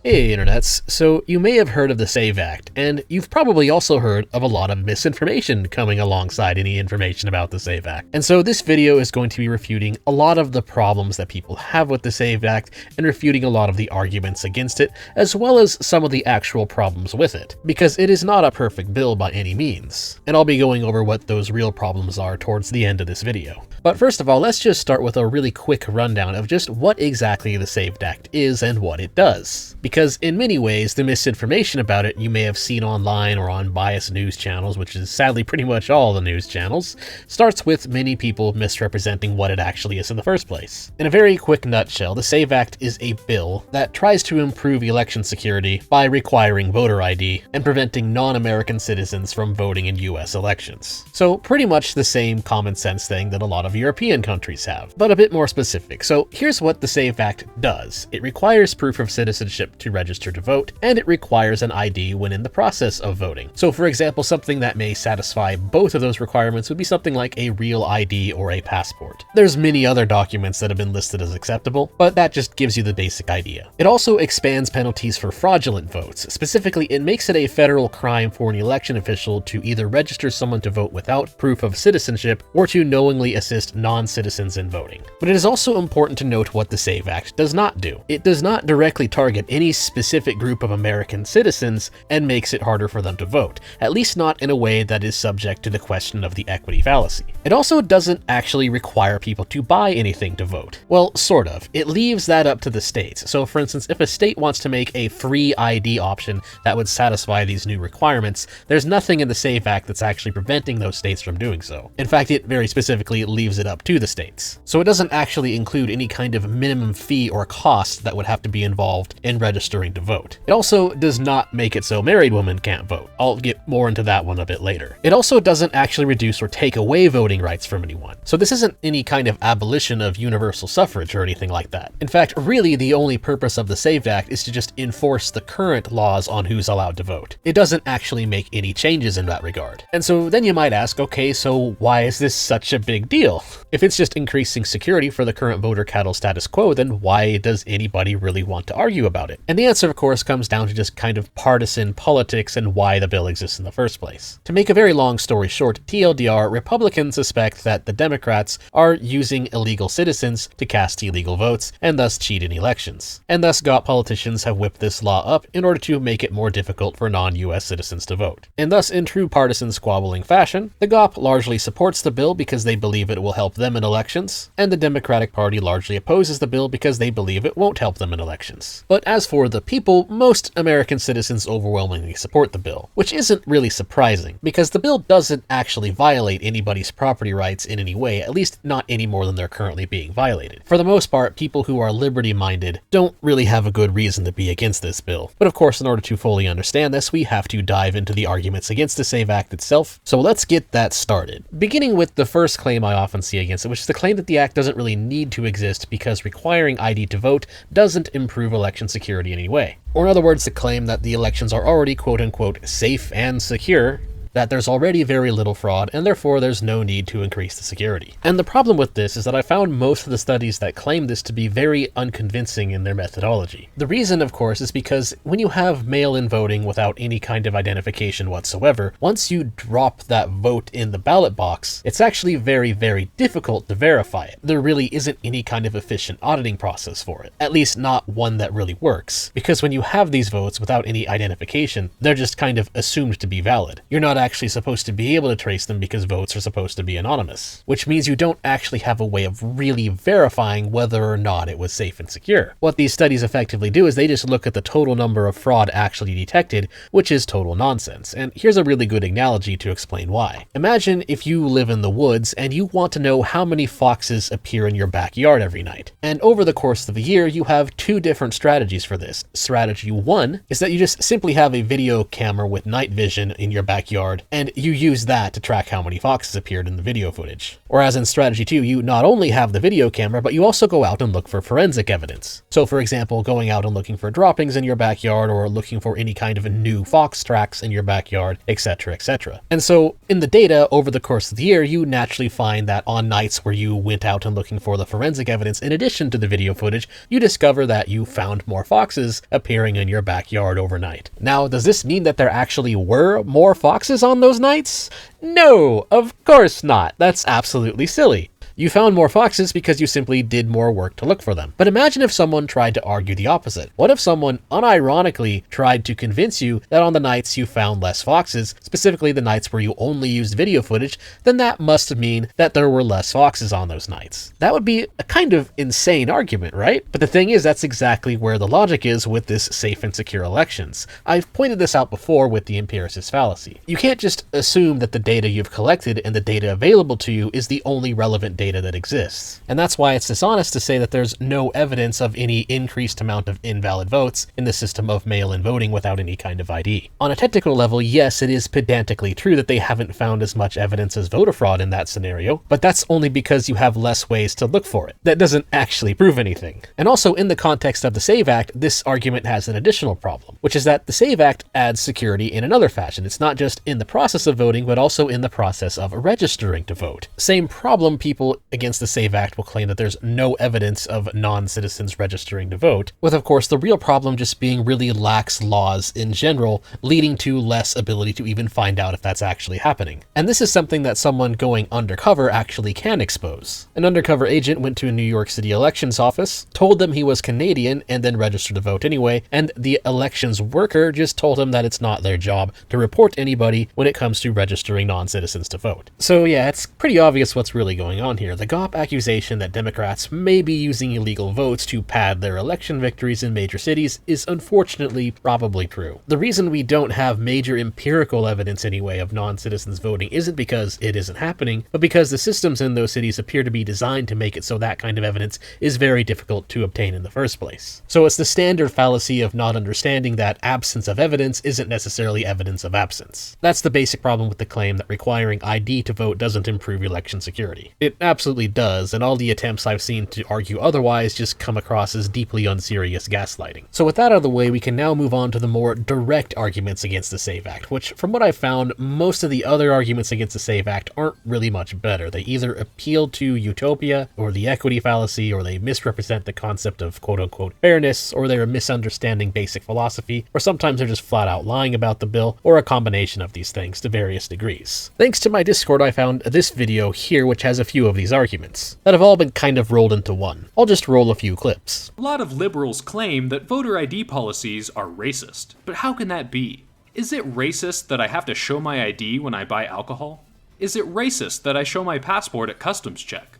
Hey internets, so you may have heard of the SAVE Act, and you've probably also heard of a lot of misinformation coming alongside any information about the SAVE Act. And so this video is going to be refuting a lot of the problems that people have with the SAVE Act and refuting a lot of the arguments against it, as well as some of the actual problems with it, because it is not a perfect bill by any means. And I'll be going over what those real problems are towards the end of this video. But first of all, let's just start with a really quick rundown of just what exactly the SAVE Act is and what it does. Because in many ways, the misinformation about it you may have seen online or on biased news channels, which is sadly pretty much all the news channels, starts with many people misrepresenting what it actually is in the first place. In a very quick nutshell, the SAVE Act is a bill that tries to improve election security by requiring voter ID and preventing non-American citizens from voting in US elections. So pretty much the same common sense thing that a lot of European countries have, but a bit more specific. So here's what the SAVE Act does. It requires proof of citizenship to register to vote, and it requires an ID when in the process of voting. So for example, something that may satisfy both of those requirements would be something like a real ID or a passport. There's many other documents that have been listed as acceptable, but that just gives you the basic idea. It also expands penalties for fraudulent votes. Specifically, it makes it a federal crime for an election official to either register someone to vote without proof of citizenship or to knowingly assist non-citizens in voting. But it is also important to note what the SAVE Act does not do. It does not directly target any specific group of American citizens and makes it harder for them to vote, at least not in a way that is subject to the question of the equity fallacy. It also doesn't actually require people to buy anything to vote. Well, sort of. It leaves that up to the states. So for instance, if a state wants to make a free ID option that would satisfy these new requirements, there's nothing in the SAVE Act that's actually preventing those states from doing so. In fact, it very specifically leaves it up to the states. So it doesn't actually include any kind of minimum fee or cost that would have to be involved in registering to vote. It also does not make it so married women can't vote. I'll get more into that one a bit later. It also doesn't actually reduce or take away voting rights from anyone. So this isn't any kind of abolition of universal suffrage or anything like that. In fact, really the only purpose of the SAVE Act is to just enforce the current laws on who's allowed to vote. It doesn't actually make any changes in that regard. And so then you might ask, okay, so why is this such a big deal? If it's just increasing security for the current voter cattle status quo, then why does anybody really want to argue about it? And the answer, of course, comes down to just kind of partisan politics and why the bill exists in the first place. To make a very long story short, TLDR, Republicans suspect that the Democrats are using illegal citizens to cast illegal votes and thus cheat in elections. And thus GOP politicians have whipped this law up in order to make it more difficult for non-US citizens to vote. And thus, in true partisan squabbling fashion, the GOP largely supports the bill because they believe it will help them in elections, and the Democratic Party largely opposes the bill because they believe it won't help them in elections. But as for the people, most American citizens overwhelmingly support the bill, which isn't really surprising, because the bill doesn't actually violate anybody's property rights in any way, at least not any more than they're currently being violated. For the most part, people who are liberty-minded don't really have a good reason to be against this bill. But of course, in order to fully understand this, we have to dive into the arguments against the SAVE Act itself, so let's get that started. Beginning with the first claim I often see against it, which is the claim that the act doesn't really need to exist because requiring ID to vote doesn't improve election security in any way. Or in other words, the claim that the elections are already quote-unquote safe and secure, that there's already very little fraud, and therefore there's no need to increase the security. And the problem with this is that I found most of the studies that claim this to be very unconvincing in their methodology. The reason, of course, is because when you have mail-in voting without any kind of identification whatsoever, once you drop that vote in the ballot box, it's actually very, very difficult to verify it. There really isn't any kind of efficient auditing process for it, at least not one that really works, because when you have these votes without any identification, they're just kind of assumed to be valid. You're not actually supposed to be able to trace them because votes are supposed to be anonymous, which means you don't actually have a way of really verifying whether or not it was safe and secure. What these studies effectively do is they just look at the total number of fraud actually detected, which is total nonsense. And here's a really good analogy to explain why. Imagine if you live in the woods and you want to know how many foxes appear in your backyard every night. And over the course of a year, you have two different strategies for this. Strategy one is that you just simply have a video camera with night vision in your backyard backyard, and you use that to track how many foxes appeared in the video footage. Whereas in strategy 2, you not only have the video camera, but you also go out and look for forensic evidence. So for example, going out and looking for droppings in your backyard, or looking for any kind of new fox tracks in your backyard, etc, etc. And so in the data over the course of the year, you naturally find that on nights where you went out and looking for the forensic evidence in addition to the video footage, you discover that you found more foxes appearing in your backyard overnight. Now, does this mean that there actually were more foxes on those nights? No, of course not. That's absolutely silly. You found more foxes because you simply did more work to look for them. But imagine if someone tried to argue the opposite. What if someone unironically tried to convince you that on the nights you found less foxes, specifically the nights where you only used video footage, then that must mean that there were less foxes on those nights? That would be a kind of insane argument, right? But the thing is, that's exactly where the logic is with this safe and secure elections. I've pointed this out before with the empiricist fallacy. You can't just assume that the data you've collected and the data available to you is the only relevant data that exists. And that's why it's dishonest to say that there's no evidence of any increased amount of invalid votes in the system of mail-in voting without any kind of ID. On a technical level, yes, it is pedantically true that they haven't found as much evidence as voter fraud in that scenario, but that's only because you have less ways to look for it. That doesn't actually prove anything. And also, in the context of the SAVE Act, this argument has an additional problem, which is that the SAVE Act adds security in another fashion. It's not just in the process of voting, but also in the process of registering to vote. Same problem. People against the SAVE Act will claim that there's no evidence of non-citizens registering to vote, with of course the real problem just being really lax laws in general, leading to less ability to even find out if that's actually happening. And this is something that someone going undercover actually can expose. An undercover agent went to a New York City elections office, told them he was Canadian, and then registered to vote anyway, and the elections worker just told him that it's not their job to report anybody when it comes to registering non-citizens to vote. So yeah, it's pretty obvious what's really going on here. The GOP accusation that Democrats may be using illegal votes to pad their election victories in major cities is unfortunately probably true. The reason we don't have major empirical evidence anyway of non-citizens voting isn't because it isn't happening, but because the systems in those cities appear to be designed to make it so that kind of evidence is very difficult to obtain in the first place. So it's the standard fallacy of not understanding that absence of evidence isn't necessarily evidence of absence. That's the basic problem with the claim that requiring ID to vote doesn't improve election security. It absolutely does, and all the attempts I've seen to argue otherwise just come across as deeply unserious gaslighting. So with that out of the way, we can now move on to the more direct arguments against the SAVE Act, which, from what I've found, most of the other arguments against the SAVE Act aren't really much better. They either appeal to utopia, or the equity fallacy, or they misrepresent the concept of quote-unquote fairness, or they're misunderstanding basic philosophy, or sometimes they're just flat out lying about the bill, or a combination of these things to various degrees. Thanks to my Discord, I found this video here which has a few of these arguments that have all been kind of rolled into one. I'll just roll a few clips. A lot of liberals claim that voter ID policies are racist. But how can that be? Is it racist that I have to show my ID when I buy alcohol? Is it racist that I show my passport at customs check?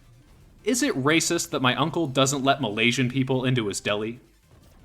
Is it racist that my uncle doesn't let Malaysian people into his deli?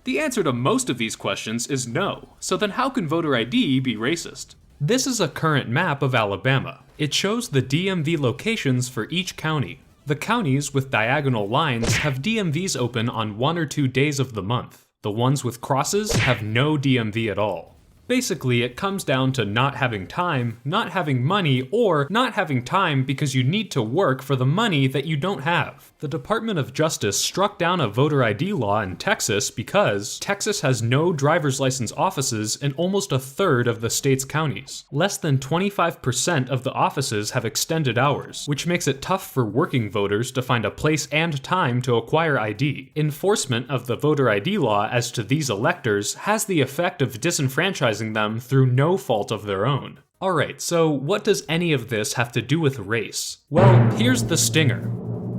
The answer to most of these questions is no. So then how can voter ID be racist? This is a current map of Alabama. It shows the DMV locations for each county. The counties with diagonal lines have DMVs open on 1 or 2 days of the month. The ones with crosses have no DMV at all. Basically, it comes down to not having time, not having money, or not having time because you need to work for the money that you don't have. The Department of Justice struck down a voter ID law in Texas because Texas has no driver's license offices in almost a third of the state's counties. Less than 25% of the offices have extended hours, which makes it tough for working voters to find a place and time to acquire ID. Enforcement of the voter ID law as to these electors has the effect of disenfranchising them through no fault of their own. Alright, so what does any of this have to do with race? Well, here's the stinger.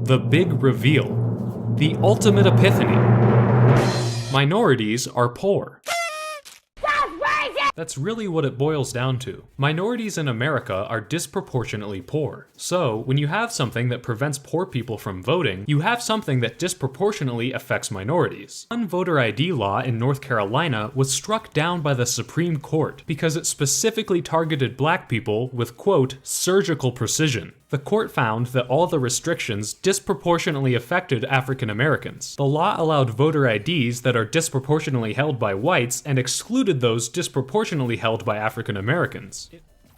The big reveal. The ultimate epiphany. Minorities are poor. That's really what it boils down to. Minorities in America are disproportionately poor. So, when you have something that prevents poor people from voting, you have something that disproportionately affects minorities. One voter ID law in North Carolina was struck down by the Supreme Court because it specifically targeted black people with, quote, surgical precision. The court found that all the restrictions disproportionately affected African Americans. The law allowed voter IDs that are disproportionately held by whites and excluded those disproportionately held by African Americans.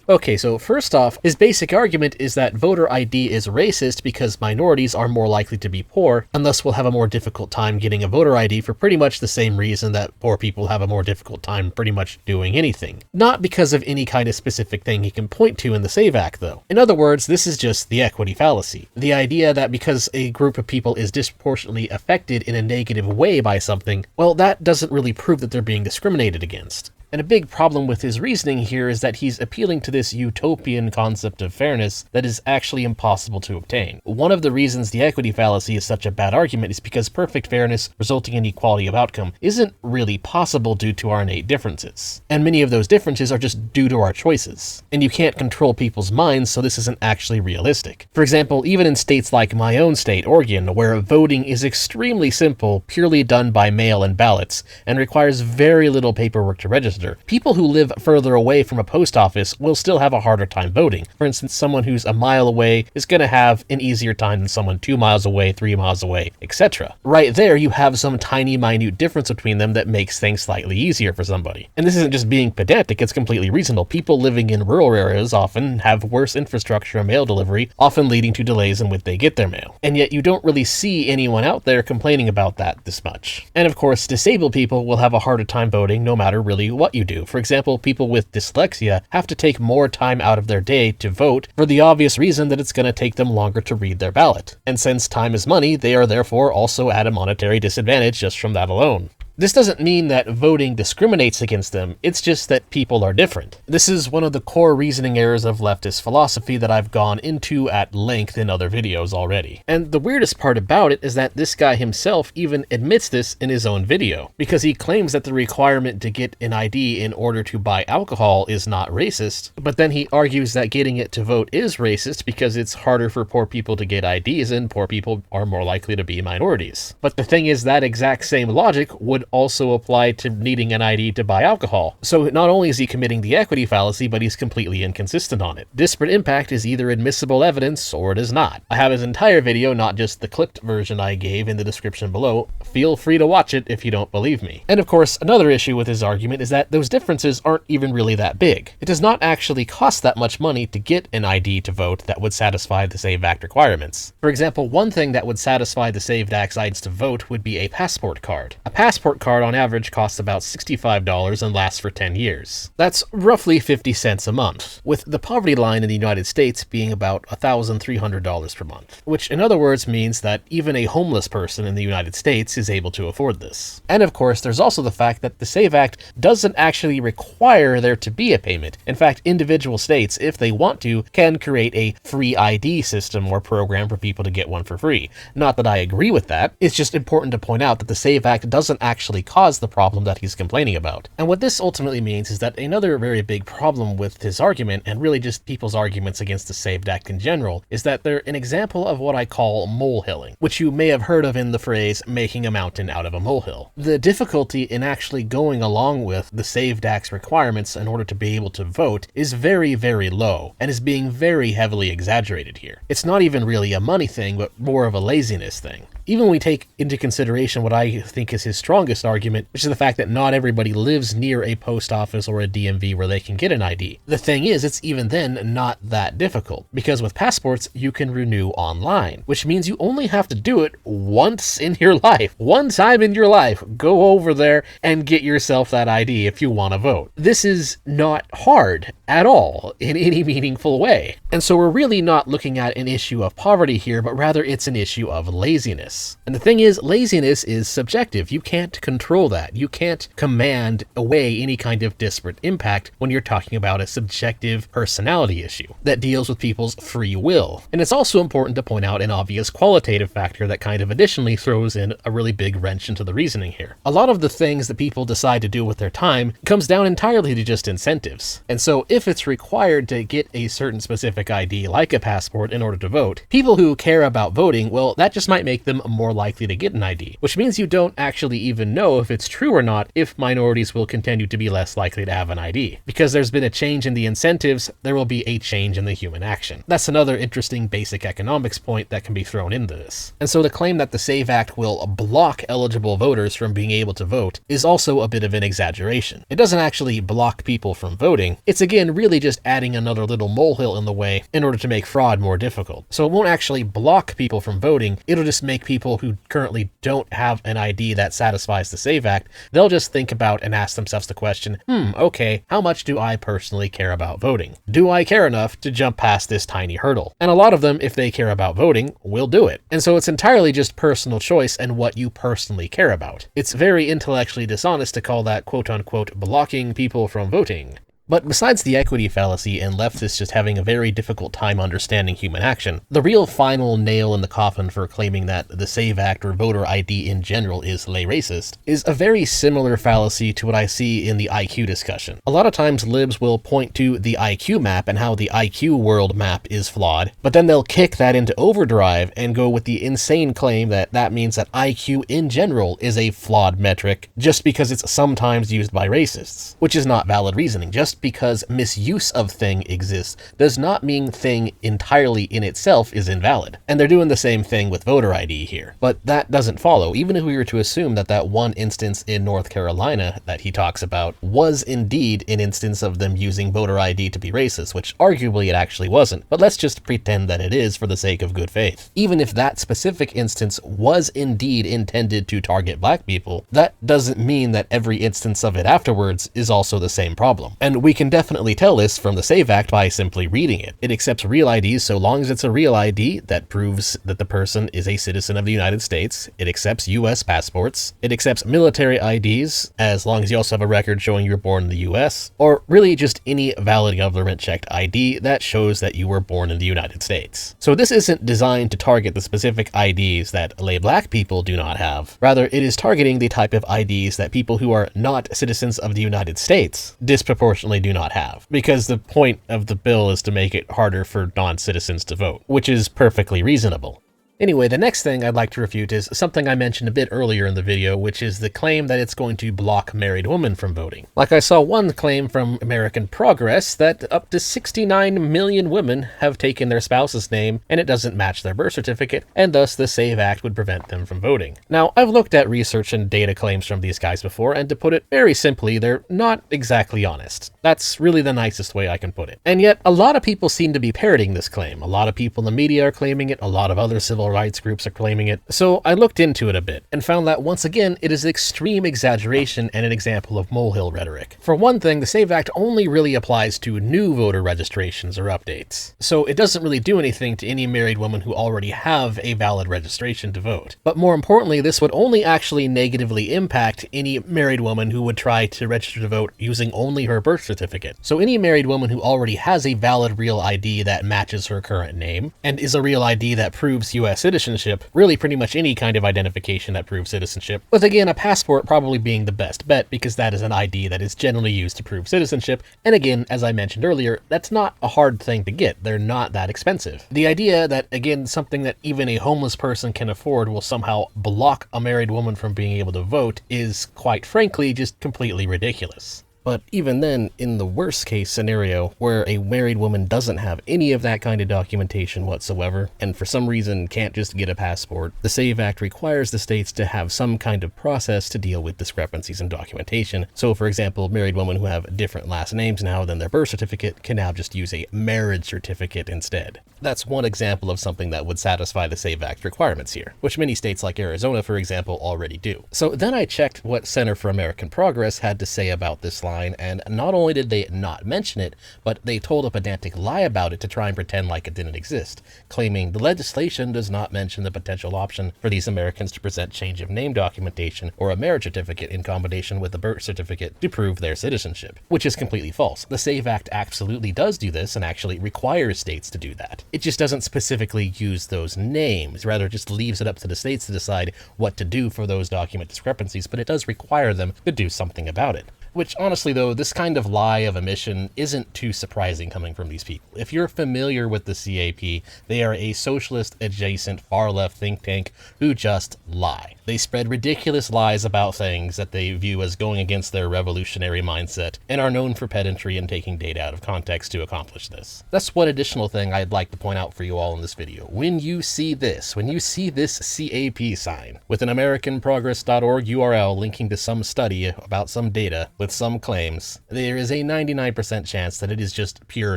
Okay, so first off, his basic argument is that voter ID is racist because minorities are more likely to be poor, and thus will have a more difficult time getting a voter ID for pretty much the same reason that poor people have a more difficult time pretty much doing anything. Not because of any kind of specific thing he can point to in the SAVE Act, though. In other words, this is just the equity fallacy. The idea that because a group of people is disproportionately affected in a negative way by something, well, that doesn't really prove that they're being discriminated against. And a big problem with his reasoning here is that he's appealing to this utopian concept of fairness that is actually impossible to obtain. One of the reasons the equity fallacy is such a bad argument is because perfect fairness resulting in equality of outcome isn't really possible due to our innate differences. And many of those differences are just due to our choices. And you can't control people's minds, so this isn't actually realistic. For example, even in states like my own state, Oregon, where voting is extremely simple, purely done by mail and ballots, and requires very little paperwork to register, people who live further away from a post office will still have a harder time voting. For instance, someone who's a mile away is going to have an easier time than someone 2 miles away, 3 miles away, etc. Right there, you have some tiny, minute difference between them that makes things slightly easier for somebody. And this isn't just being pedantic, it's completely reasonable. People living in rural areas often have worse infrastructure and mail delivery, often leading to delays in when they get their mail. And yet you don't really see anyone out there complaining about that this much. And of course, disabled people will have a harder time voting no matter really what you do. For example, people with dyslexia have to take more time out of their day to vote for the obvious reason that it's going to take them longer to read their ballot. And since time is money, they are therefore also at a monetary disadvantage just from that alone. This doesn't mean that voting discriminates against them, it's just that people are different. This is one of the core reasoning errors of leftist philosophy that I've gone into at length in other videos already. And the weirdest part about it is that this guy himself even admits this in his own video, because he claims that the requirement to get an ID in order to buy alcohol is not racist, but then he argues that getting it to vote is racist because it's harder for poor people to get IDs and poor people are more likely to be minorities. But the thing is, that exact same logic would also apply to needing an ID to buy alcohol. So not only is he committing the equity fallacy, but he's completely inconsistent on it. Disparate impact is either admissible evidence or it is not. I have his entire video, not just the clipped version I gave, in the description below. Feel free to watch it if you don't believe me. And of course, another issue with his argument is that those differences aren't even really that big. It does not actually cost that much money to get an ID to vote that would satisfy the SAVE Act requirements. For example, one thing that would satisfy the SAVE Act's IDs to vote would be a passport card. A passport card on average costs about $65 and lasts for 10 years. That's roughly 50 cents a month, with the poverty line in the United States being about $1,300 per month, which in other words means that even a homeless person in the United States is able to afford this. And of course, there's also the fact that the SAVE Act doesn't actually require there to be a payment. In fact, individual states, if they want to, can create a free ID system or program for people to get one for free. Not that I agree with that, it's just important to point out that the SAVE Act doesn't actually cause the problem that he's complaining about. And what this ultimately means is that another very big problem with his argument, and really just people's arguments against the SAVE Act in general, is that they're an example of what I call molehilling, which you may have heard of in the phrase making a mountain out of a molehill. The difficulty in actually going along with the SAVE Act's requirements in order to be able to vote is very, very low, and is being very heavily exaggerated here. It's not even really a money thing, but more of a laziness thing. Even when we take into consideration what I think is his strongest argument, which is the fact that not everybody lives near a post office or a DMV where they can get an ID. The thing is, it's even then not that difficult, because with passports, you can renew online, which means you only have to do it once in your life. One time in your life, go over there and get yourself that ID if you want to vote. This is not hard at all in any meaningful way. And so we're really not looking at an issue of poverty here, but rather it's an issue of laziness. And the thing is, laziness is subjective. You can't control that. You can't command away any kind of disparate impact when you're talking about a subjective personality issue that deals with people's free will. And it's also important to point out an obvious qualitative factor that kind of additionally throws in a really big wrench into the reasoning here. A lot of the things that people decide to do with their time comes down entirely to just incentives. And so if it's required to get a certain specific ID like a passport in order to vote, people who care about voting, well, that just might make them more likely to get an ID, which means you don't actually even know if it's true or not if minorities will continue to be less likely to have an ID. Because there's been a change in the incentives, there will be a change in the human action. That's another interesting basic economics point that can be thrown into this. And so the claim that the SAVE Act will block eligible voters from being able to vote is also a bit of an exaggeration. It doesn't actually block people from voting. It's again really just adding another little molehill in the way in order to make fraud more difficult. So it won't actually block people from voting, it'll just make people who currently don't have an ID that satisfies the SAVE Act, they'll just think about and ask themselves the question, okay, how much do I personally care about voting? Do I care enough to jump past this tiny hurdle? And a lot of them, if they care about voting, will do it. And so it's entirely just personal choice and what you personally care about. It's very intellectually dishonest to call that quote-unquote blocking people from voting. But besides the equity fallacy and leftists just having a very difficult time understanding human action, the real final nail in the coffin for claiming that the SAVE Act or voter ID in general is lay racist is a very similar fallacy to what I see in the IQ discussion. A lot of times libs will point to the IQ map and how the IQ world map is flawed, but then they'll kick that into overdrive and go with the insane claim that that means that IQ in general is a flawed metric just because it's sometimes used by racists, which is not valid reasoning. Just because misuse of thing exists does not mean thing entirely in itself is invalid. And they're doing the same thing with voter ID here. But that doesn't follow, even if we were to assume that that one instance in North Carolina that he talks about was indeed an instance of them using voter ID to be racist, which arguably it actually wasn't. But let's just pretend that it is for the sake of good faith. Even if that specific instance was indeed intended to target black people, that doesn't mean that every instance of it afterwards is also the same problem. And we can definitely tell this from the SAVE Act by simply reading it. It accepts real IDs so long as it's a real ID that proves that the person is a citizen of the United States. It accepts US passports. It accepts military IDs as long as you also have a record showing you were born in the US, or really just any valid government-checked ID that shows that you were born in the United States. So this isn't designed to target the specific IDs that lay black people do not have. Rather, it is targeting the type of IDs that people who are not citizens of the United States disproportionately do not have, because the point of the bill is to make it harder for non-citizens to vote, which is perfectly reasonable. Anyway, the next thing I'd like to refute is something I mentioned a bit earlier in the video, which is the claim that it's going to block married women from voting. Like I saw one claim from American Progress that up to 69 million women have taken their spouse's name and it doesn't match their birth certificate, and thus the SAVE Act would prevent them from voting. Now, I've looked at research and data claims from these guys before, and to put it very simply, they're not exactly honest. That's really the nicest way I can put it. And yet, a lot of people seem to be parroting this claim. A lot of people in the media are claiming it, a lot of other civil rights groups are claiming it. So I looked into it a bit and found that once again, it is extreme exaggeration and an example of molehill rhetoric. For one thing, the SAVE Act only really applies to new voter registrations or updates. So it doesn't really do anything to any married women who already have a valid registration to vote. But more importantly, this would only actually negatively impact any married woman who would try to register to vote using only her birth certificate. So any married woman who already has a valid real ID that matches her current name and is a real ID that proves US citizenship, really pretty much any kind of identification that proves citizenship, with again a passport probably being the best bet because that is an ID that is generally used to prove citizenship, and again, as I mentioned earlier, that's not a hard thing to get. They're not that expensive. The idea that, again, something that even a homeless person can afford will somehow block a married woman from being able to vote is, quite frankly, just completely ridiculous. But even then, in the worst case scenario, where a married woman doesn't have any of that kind of documentation whatsoever, and for some reason can't just get a passport, the SAVE Act requires the states to have some kind of process to deal with discrepancies in documentation. So for example, married women who have different last names now than their birth certificate can now just use a marriage certificate instead. That's one example of something that would satisfy the SAVE Act requirements here, which many states like Arizona, for example, already do. So then I checked what Center for American Progress had to say about this line, and not only did they not mention it, but they told a pedantic lie about it to try and pretend like it didn't exist, claiming the legislation does not mention the potential option for these Americans to present change of name documentation or a marriage certificate in combination with a birth certificate to prove their citizenship, which is completely false. The SAVE Act absolutely does do this and actually requires states to do that. It just doesn't specifically use those names, rather just leaves it up to the states to decide what to do for those document discrepancies, but it does require them to do something about it. Which honestly though, this kind of lie of omission isn't too surprising coming from these people. If you're familiar with the CAP, they are a socialist adjacent far left think tank who just lie. They spread ridiculous lies about things that they view as going against their revolutionary mindset and are known for pedantry and taking data out of context to accomplish this. That's one additional thing I'd like to point out for you all in this video. When you see this CAP sign with an AmericanProgress.org URL linking to some study about some data with some claims, there is a 99% chance that it is just pure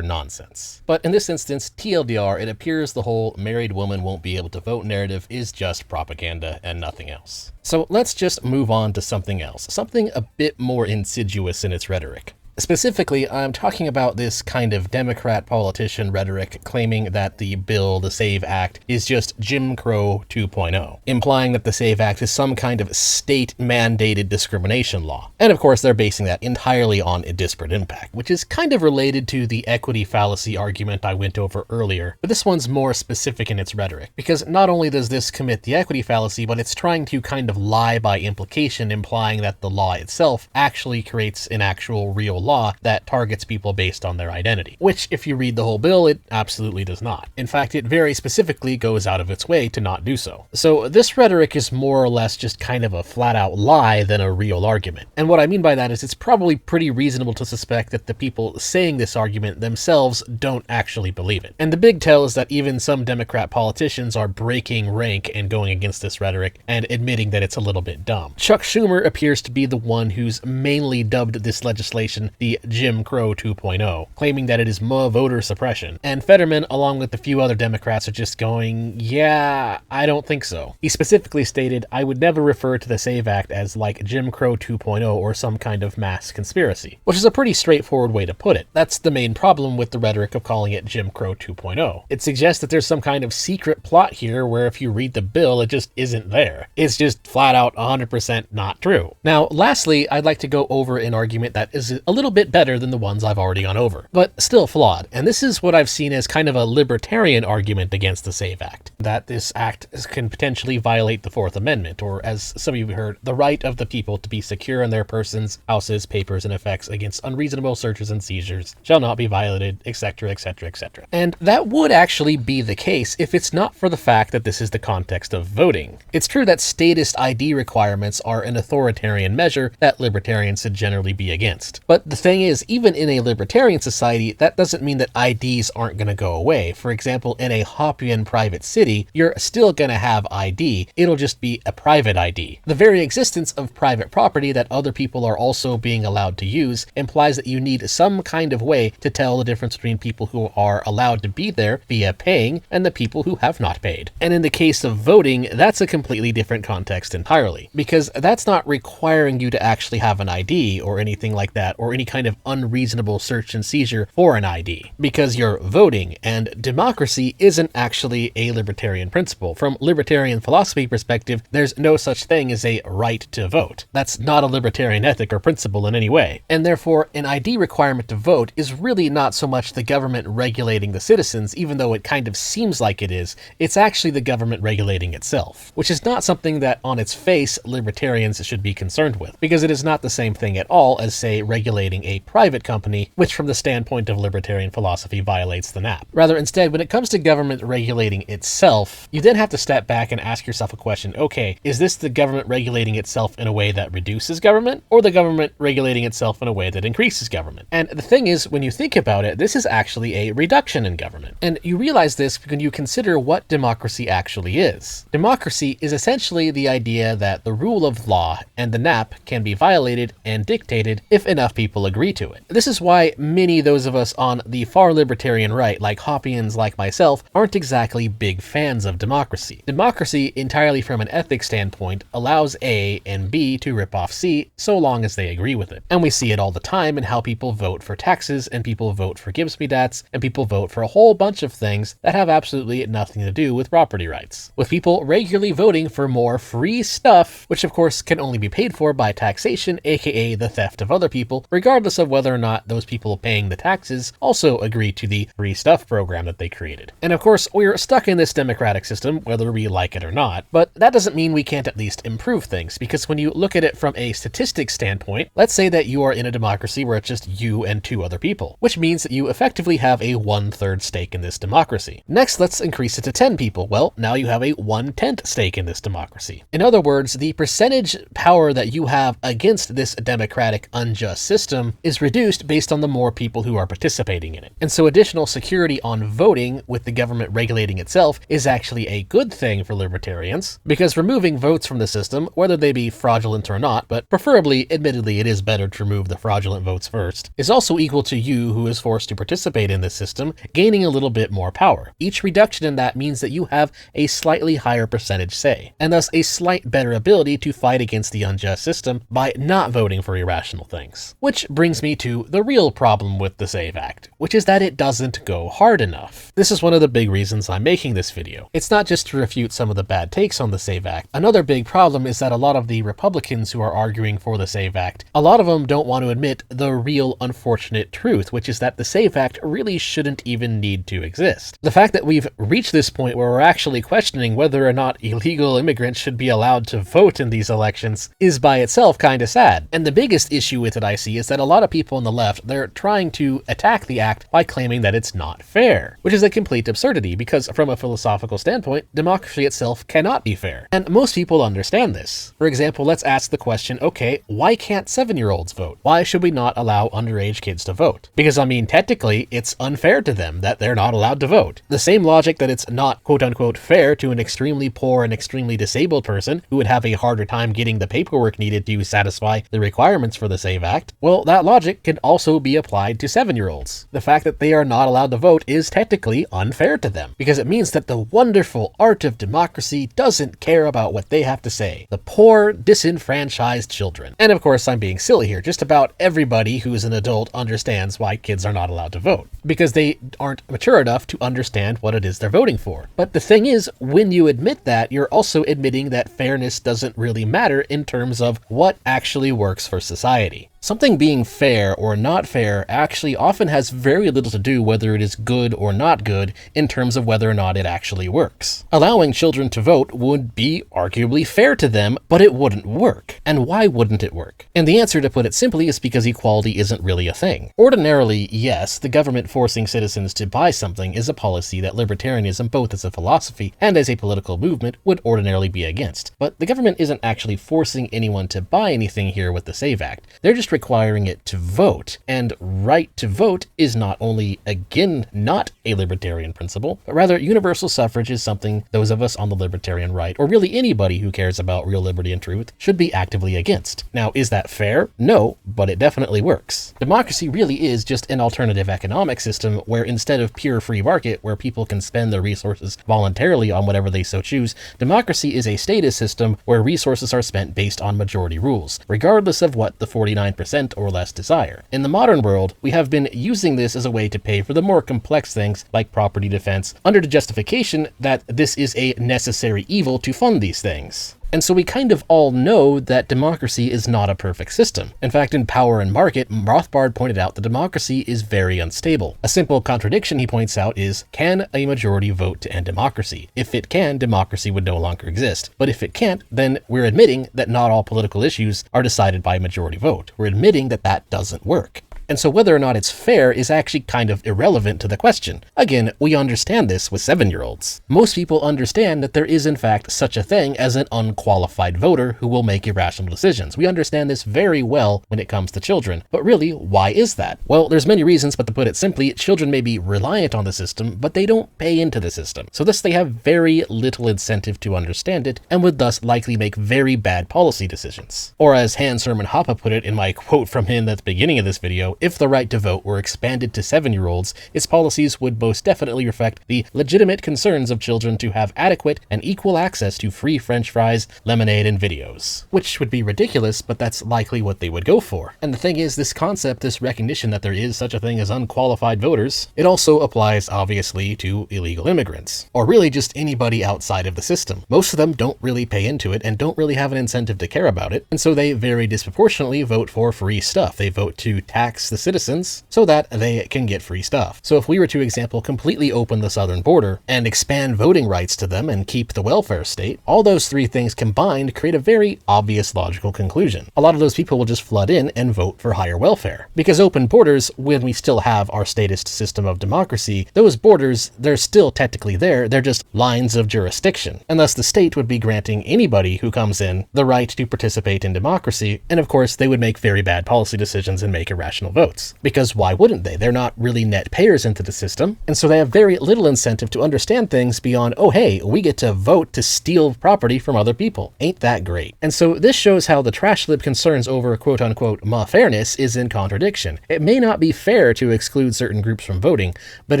nonsense. But in this instance, TLDR, it appears the whole married woman won't be able to vote narrative is just propaganda and nothing else. So let's just move on to something else, something a bit more insidious in its rhetoric. Specifically, I'm talking about this kind of Democrat politician rhetoric claiming that the bill, the SAVE Act, is just Jim Crow 2.0, implying that the SAVE Act is some kind of state-mandated discrimination law. And of course, they're basing that entirely on a disparate impact, which is kind of related to the equity fallacy argument I went over earlier, but this one's more specific in its rhetoric, because not only does this commit the equity fallacy, but it's trying to kind of lie by implication, implying that the law itself actually creates an actual real law that targets people based on their identity, which if you read the whole bill, it absolutely does not. In fact, it very specifically goes out of its way to not do so. So this rhetoric is more or less just kind of a flat out lie than a real argument. And what I mean by that is it's probably pretty reasonable to suspect that the people saying this argument themselves don't actually believe it. And the big tell is that even some Democrat politicians are breaking rank and going against this rhetoric and admitting that it's a little bit dumb. Chuck Schumer appears to be the one who's mainly dubbed this legislation the Jim Crow 2.0, claiming that it is more voter suppression. And Fetterman, along with a few other Democrats, are just going, yeah, I don't think so. He specifically stated, I would never refer to the SAVE Act as like Jim Crow 2.0 or some kind of mass conspiracy, which is a pretty straightforward way to put it. That's the main problem with the rhetoric of calling it Jim Crow 2.0. It suggests that there's some kind of secret plot here where if you read the bill, it just isn't there. It's just flat out 100% not true. Now, lastly, I'd like to go over an argument that is a little bit better than the ones I've already gone over, but still flawed. And this is what I've seen as kind of a libertarian argument against the SAVE Act, that this act can potentially violate the Fourth Amendment, or as some of you have heard, the right of the people to be secure in their persons, houses, papers, and effects against unreasonable searches and seizures shall not be violated, etc., etc., etc. And that would actually be the case if it's not for the fact that this is the context of voting. It's true that statist ID requirements are an authoritarian measure that libertarians should generally be against. But the thing is, even in a libertarian society, that doesn't mean that IDs aren't going to go away. For example, in a Hoppian private city, you're still going to have ID. It'll just be a private ID. The very existence of private property that other people are also being allowed to use implies that you need some kind of way to tell the difference between people who are allowed to be there via paying and the people who have not paid. And in the case of voting, that's a completely different context entirely, because that's not requiring you to actually have an ID or anything like that, or any kind of unreasonable search and seizure for an ID, because you're voting, and democracy isn't actually a libertarian principle. From libertarian philosophy perspective, there's no such thing as a right to vote. That's not a libertarian ethic or principle in any way. And therefore, an ID requirement to vote is really not so much the government regulating the citizens, even though it kind of seems like it is. It's actually the government regulating itself, which is not something that on its face libertarians should be concerned with, because it is not the same thing at all as, say, regulating a private company, which from the standpoint of libertarian philosophy violates the NAP. Rather, instead, when it comes to government regulating itself, you then have to step back and ask yourself a question, okay, is this the government regulating itself in a way that reduces government, or the government regulating itself in a way that increases government? And the thing is, when you think about it, this is actually a reduction in government. And you realize this when you consider what democracy actually is. Democracy is essentially the idea that the rule of law and the NAP can be violated and dictated if enough people agree to it. This is why many those of us on the far libertarian right, like Hoppians like myself, aren't exactly big fans of democracy. Democracy, entirely from an ethics standpoint, allows A and B to rip off C so long as they agree with it. And we see it all the time in how people vote for taxes, and people vote for Gibbs-me-dats, and people vote for a whole bunch of things that have absolutely nothing to do with property rights. With people regularly voting for more free stuff, which of course can only be paid for by taxation, aka the theft of other people, regardless regardless of whether or not those people paying the taxes also agree to the free stuff program that they created. And of course, we're stuck in this democratic system, whether we like it or not, but that doesn't mean we can't at least improve things, because when you look at it from a statistics standpoint, let's say that you are in a democracy where it's just you and 2 other people, which means that you effectively have a 1/3 stake in this democracy. Next, let's increase it to 10 people. Well, now you have a 1/10 stake in this democracy. In other words, the percentage power that you have against this democratic unjust system is reduced based on the more people who are participating in it. And so additional security on voting with the government regulating itself is actually a good thing for libertarians, because removing votes from the system, whether they be fraudulent or not, but preferably, admittedly, it is better to remove the fraudulent votes first, is also equal to you, who is forced to participate in this system, gaining a little bit more power. Each reduction in that means that you have a slightly higher percentage say, and thus a slight better ability to fight against the unjust system by not voting for irrational things. Which brings me to the real problem with the SAVE Act, which is that it doesn't go hard enough. This is one of the big reasons I'm making this video. It's not just to refute some of the bad takes on the SAVE Act. Another big problem is that a lot of the Republicans who are arguing for the SAVE Act, a lot of them don't want to admit the real unfortunate truth, which is that the SAVE Act really shouldn't even need to exist. The fact that we've reached this point where we're actually questioning whether or not illegal immigrants should be allowed to vote in these elections is by itself kind of sad. And the biggest issue with it I see is that a lot of people on the left, they're trying to attack the act by claiming that it's not fair, which is a complete absurdity, because from a philosophical standpoint, democracy itself cannot be fair. And most people understand this. For example, let's ask the question, okay, why can't 7-year-olds vote? Why should we not allow underage kids to vote? Because, I mean, technically, it's unfair to them that they're not allowed to vote. The same logic that it's not quote-unquote fair to an extremely poor and extremely disabled person who would have a harder time getting the paperwork needed to satisfy the requirements for the SAVE Act, well, that logic can also be applied to 7-year-olds. The fact that they are not allowed to vote is technically unfair to them, because it means that the wonderful art of democracy doesn't care about what they have to say. The poor, disenfranchised children. And of course, I'm being silly here. Just about everybody who is an adult understands why kids are not allowed to vote, because they aren't mature enough to understand what it is they're voting for. But the thing is, when you admit that, you're also admitting that fairness doesn't really matter in terms of what actually works for society. Something being fair or not fair actually often has very little to do whether it is good or not good in terms of whether or not it actually works. Allowing children to vote would be arguably fair to them, but it wouldn't work. And why wouldn't it work? And the answer, to put it simply, is because equality isn't really a thing. Ordinarily, yes, the government forcing citizens to buy something is a policy that libertarianism, both as a philosophy and as a political movement, would ordinarily be against. But the government isn't actually forcing anyone to buy anything here with the SAVE Act. They're just requiring it to vote. And right to vote is not only, again, not a libertarian principle, but rather universal suffrage is something those of us on the libertarian right, or really anybody who cares about real liberty and truth, should be actively against. Now, is that fair? No, but it definitely works. Democracy really is just an alternative economic system where, instead of pure free market, where people can spend their resources voluntarily on whatever they so choose, democracy is a status system where resources are spent based on majority rules, regardless of what the 49% or less desire. In the modern world, we have been using this as a way to pay for the more complex things like property defense, under the justification that this is a necessary evil to fund these things. And so we kind of all know that democracy is not a perfect system. In fact, in Power and Market, Rothbard pointed out that democracy is very unstable. A simple contradiction he points out is, can a majority vote to end democracy? If it can, democracy would no longer exist. But if it can't, then we're admitting that not all political issues are decided by a majority vote. We're admitting that that doesn't work. And so whether or not it's fair is actually kind of irrelevant to the question. Again, we understand this with 7-year-olds. Most people understand that there is in fact such a thing as an unqualified voter who will make irrational decisions. We understand this very well when it comes to children. But really, why is that? Well, there's many reasons, but to put it simply, children may be reliant on the system, but they don't pay into the system. So thus they have very little incentive to understand it, and would thus likely make very bad policy decisions. Or as Hans Hermann Hoppe put it in my quote from him at the beginning of this video, if the right to vote were expanded to 7-year-olds, its policies would most definitely reflect the legitimate concerns of children to have adequate and equal access to free French fries, lemonade, and videos. Which would be ridiculous, but that's likely what they would go for. And the thing is, this concept, this recognition that there is such a thing as unqualified voters, it also applies obviously to illegal immigrants, or really just anybody outside of the system. Most of them don't really pay into it and don't really have an incentive to care about it, and so they very disproportionately vote for free stuff. They vote to tax the citizens so that they can get free stuff. So if we were to, example, completely open the southern border and expand voting rights to them and keep the welfare state, all those three things combined create a very obvious logical conclusion. A lot of those people will just flood in and vote for higher welfare. Because open borders, when we still have our statist system of democracy, those borders, they're still technically there, they're just lines of jurisdiction. And thus the state would be granting anybody who comes in the right to participate in democracy, and of course they would make very bad policy decisions and make irrational votes. Because why wouldn't they? They're not really net payers into the system, and so they have very little incentive to understand things beyond, oh hey, we get to vote to steal property from other people. Ain't that great? And so this shows how the trash lib concerns over quote-unquote fairness is in contradiction. It may not be fair to exclude certain groups from voting, but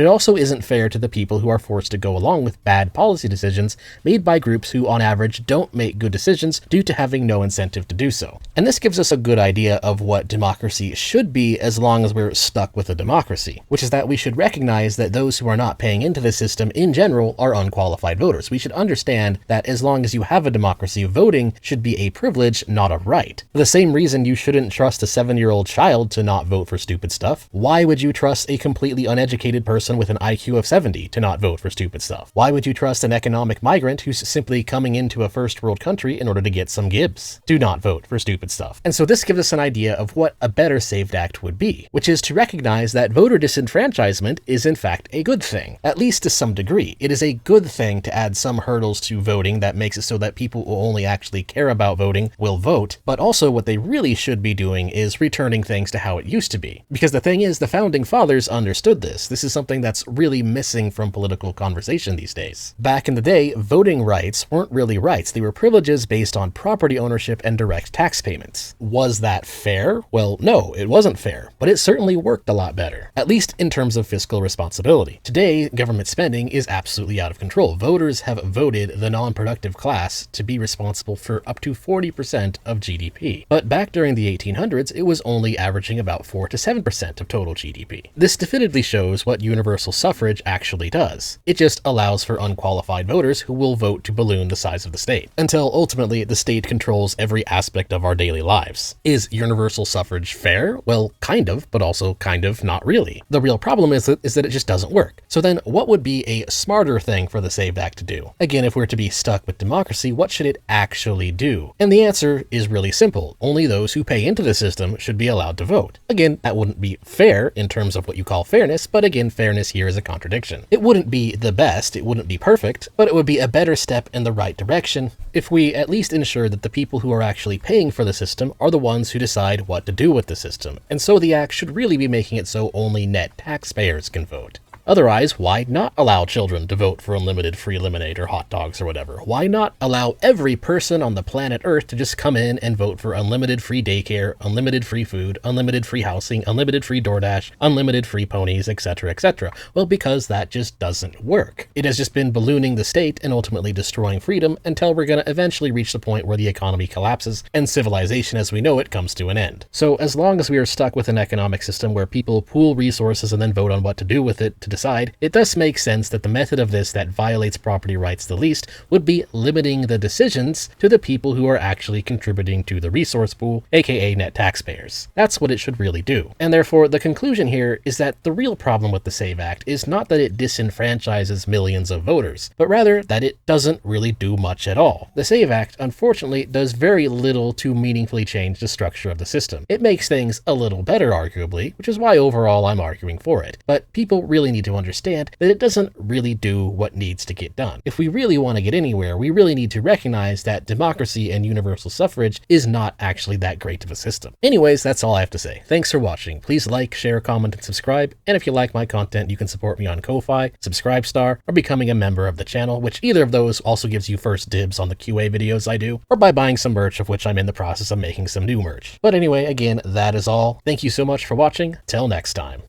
it also isn't fair to the people who are forced to go along with bad policy decisions made by groups who on average don't make good decisions due to having no incentive to do so. And this gives us a good idea of what democracy should be as long as we're stuck with a democracy, which is that we should recognize that those who are not paying into the system in general are unqualified voters. We should understand that as long as you have a democracy, voting should be a privilege, not a right. For the same reason you shouldn't trust a 7-year-old child to not vote for stupid stuff, why would you trust a completely uneducated person with an IQ of 70 to not vote for stupid stuff? Why would you trust an economic migrant who's simply coming into a first world country in order to get some gibs to not vote for stupid stuff? And so this gives us an idea of what a better SAVED Act would be, which is to recognize that voter disenfranchisement is in fact a good thing, at least to some degree. It is a good thing to add some hurdles to voting that makes it so that people who only actually care about voting will vote, but also what they really should be doing is returning things to how it used to be. Because the thing is, the founding fathers understood this. This is something that's really missing from political conversation these days. Back in the day, voting rights weren't really rights. They were privileges based on property ownership and direct tax payments. Was that fair? Well, no, it wasn't fair, but it certainly worked a lot better, at least in terms of fiscal responsibility. Today, government spending is absolutely out of control. Voters have voted the non-productive class to be responsible for up to 40% of GDP. But back during the 1800s, it was only averaging about 4 to 7% of total GDP. This definitively shows what universal suffrage actually does. It just allows for unqualified voters who will vote to balloon the size of the state, until ultimately the state controls every aspect of our daily lives. Is universal suffrage fair? Well, kind of, but also kind of not really. The real problem is that it just doesn't work. So then what would be a smarter thing for the SAVED Act to do? Again, if we're to be stuck with democracy, what should it actually do? And the answer is really simple. Only those who pay into the system should be allowed to vote. Again, that wouldn't be fair in terms of what you call fairness, but again, fairness here is a contradiction. It wouldn't be the best, it wouldn't be perfect, but it would be a better step in the right direction if we at least ensure that the people who are actually paying for the system are the ones who decide what to do with the system. And so the act should really be making it so only net taxpayers can vote. Otherwise, why not allow children to vote for unlimited free lemonade or hot dogs or whatever? Why not allow every person on the planet Earth to just come in and vote for unlimited free daycare, unlimited free food, unlimited free housing, unlimited free DoorDash, unlimited free ponies, etc., etc.? Well, because that just doesn't work. It has just been ballooning the state and ultimately destroying freedom until we're going to eventually reach the point where the economy collapses and civilization as we know it comes to an end. So as long as we are stuck with an economic system where people pool resources and then vote on what to do with it to decide, it thus makes sense that the method of this that violates property rights the least would be limiting the decisions to the people who are actually contributing to the resource pool, aka net taxpayers. That's what it should really do. And therefore, the conclusion here is that the real problem with the SAVE Act is not that it disenfranchises millions of voters, but rather that it doesn't really do much at all. The SAVE Act, unfortunately, does very little to meaningfully change the structure of the system. It makes things a little better, arguably, which is why overall I'm arguing for it. But people really need to to understand that it doesn't really do what needs to get done. If we really want to get anywhere, we really need to recognize that democracy and universal suffrage is not actually that great of a system. Anyways, that's all I have to say. Thanks for watching. Please like, share, comment, and subscribe. And if you like my content, you can support me on Ko-Fi, Subscribestar, or becoming a member of the channel, which either of those also gives you first dibs on the QA videos I do, or by buying some merch, of which I'm in the process of making some new merch. But anyway, again, that is all. Thank you so much for watching. Till next time.